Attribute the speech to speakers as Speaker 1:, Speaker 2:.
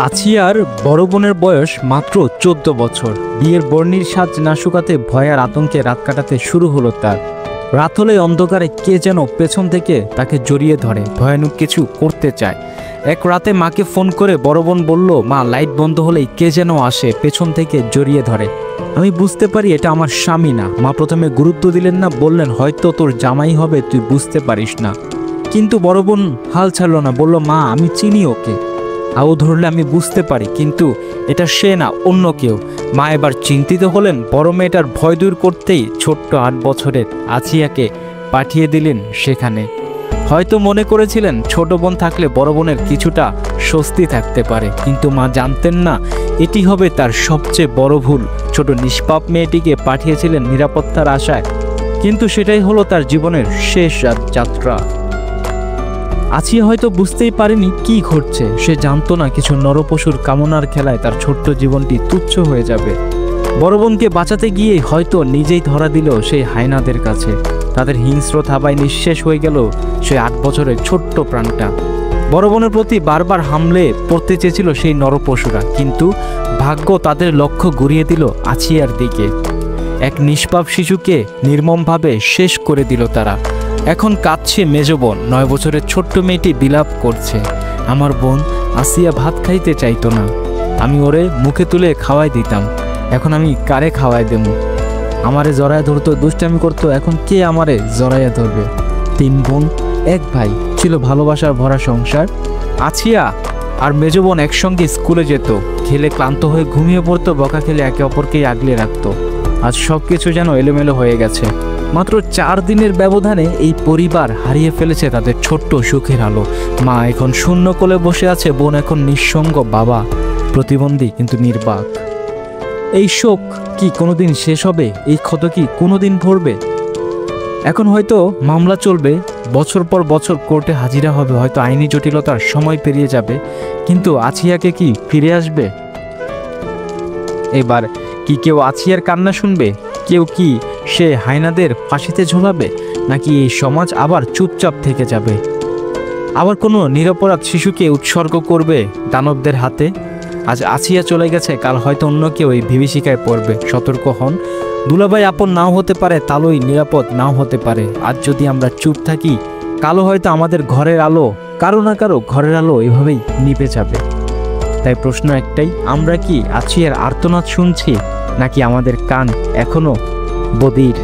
Speaker 1: আছিয়ার বড় বোনের বয়স মাত্র ১৪ বছর। বিয়ের বর্ণির সাজ না শুকাতে ভয় আর আতঙ্কে রাত কাটাতে শুরু হলো তার। রাত হলে অন্ধকারে কে যেন পেছন থেকে তাকে জড়িয়ে ধরে, ভয়ানক কিছু করতে চায়। এক রাতে মাকে ফোন করে বড় বোন বলল, মা, লাইট বন্ধ হলেই কে যেন আসে, পেছন থেকে জড়িয়ে ধরে। আমি বুঝতে পারি এটা আমার স্বামী না। মা প্রথমে গুরুত্ব দিলেন না, বললেন হয়তো তোর জামাই হবে, তুই বুঝতে পারিস না। কিন্তু বড় বোন হাল ছাড়ল না, বলল, মা, আমি চিনি ওকে, আও ধরলে আমি বুঝতে পারি, কিন্তু এটা সে না, অন্য কেউ। মা এবার চিন্তিত হলেন। বড় মেয়েটার ভয় দূর করতেই ছোট্ট ৮ বছরের আছিয়াকে পাঠিয়ে দিলেন সেখানে। হয়তো মনে করেছিলেন ছোট বোন থাকলে বড় বোনের কিছুটা স্বস্তি থাকতে পারে, কিন্তু মা জানতেন না এটি হবে তার সবচেয়ে বড় ভুল। ছোট নিষ্পাপ মেয়েটিকে পাঠিয়েছিলেন নিরাপত্তার আশায়, কিন্তু সেটাই হলো তার জীবনের শেষ যাত্রা। আছিয়া হয়তো বুঝতেই পারেনি কি ঘটছে। সে জানতো না কিছু নরপশুর কামনার খেলায় তার ছোট্ট জীবনটি তুচ্ছ হয়ে যাবে। বড় বোনকে বাঁচাতে গিয়ে হয়তো নিজেই ধরা দিল সেই হায়নাদের কাছে। তাদের হিংস্র থাবায় নিঃশেষ হয়ে গেল সেই ৮ বছরের ছোট্ট প্রাণটা। বড় বোনের প্রতি বারবার হামলে পড়তে চেয়েছিল সেই নরপশুরা, কিন্তু ভাগ্য তাদের লক্ষ্য ঘুরিয়ে দিল আছিয়ার দিকে। এক নিষ্পাপ শিশুকে নির্মমভাবে শেষ করে দিল তারা। এখন কাঁদছে মেজ বোন। ৯ বছরের ছোট্ট মেয়েটি বিলাপ করছে, আমার বোন আসিয়া ভাত খাইতে চাইতো না, আমি ওরে মুখে তুলে খাওয়াই দিতাম, এখন আমি কারে খাওয়াই দেব? আমারে জড়ায় ধরতো, দুষ্টামি করতো, এখন কে আমারে জড়াইয়া ধরবে? ৩ বোন ১ ভাই, ছিল ভালোবাসার ভরা সংসার। আছিয়া আর মেজ বোন একসঙ্গে স্কুলে যেত, খেলে ক্লান্ত হয়ে ঘুমিয়ে পড়তো, বকা খেলে একে অপরকেই আগলে রাখতো। আজ সব কিছু যেন এলোমেলো হয়ে গেছে। মাত্র ৪ দিনের ব্যবধানে এই পরিবার হারিয়ে ফেলেছে তাদের ছোট্ট সুখের আলো। মা এখন শূন্য কোলে বসে আছে, বোন এখন নিঃসঙ্গ, বাবা প্রতিবন্ধী কিন্তু নির্বাক। এই শোক কি কোনোদিন শেষ হবে? এই ক্ষত কি কোনোদিন ভরবে? এখন হয়তো মামলা চলবে, বছর পর বছর কোর্টে হাজিরা হবে, হয়তো আইনি জটিলতার সময় পেরিয়ে যাবে, কিন্তু আছিয়াকে কি ফিরে আসবে? এবার কি কেউ আছিয়ার কান্না শুনবে? কেউ কি সে হায়নাদের ফাঁসিতে ঝোলাবে? নাকি এই সমাজ আবার চুপচাপ থেকে যাবে? আবার কোনো নিরপরাধ শিশুকে উৎসর্গ করবে দানবদের হাতে? আজ আছিয়া চলে গেছে, কাল হয়তো অন্য কেউ এই বিভীষিকায় পড়বে। সতর্ক হন, দুলাভাই আপন নাও হতে পারে, তালই নিরাপদ নাও হতে পারে। আজ যদি আমরা চুপ থাকি, কালো হয়তো আমাদের ঘরের আলো, কারো না কারো ঘরের আলো এভাবেই নিভে যাবে। তাই প্রশ্ন একটাই, আমরা কি আছিয়ার আর্তনাদ শুনছি, নাকি আমাদের কান এখনো বধির?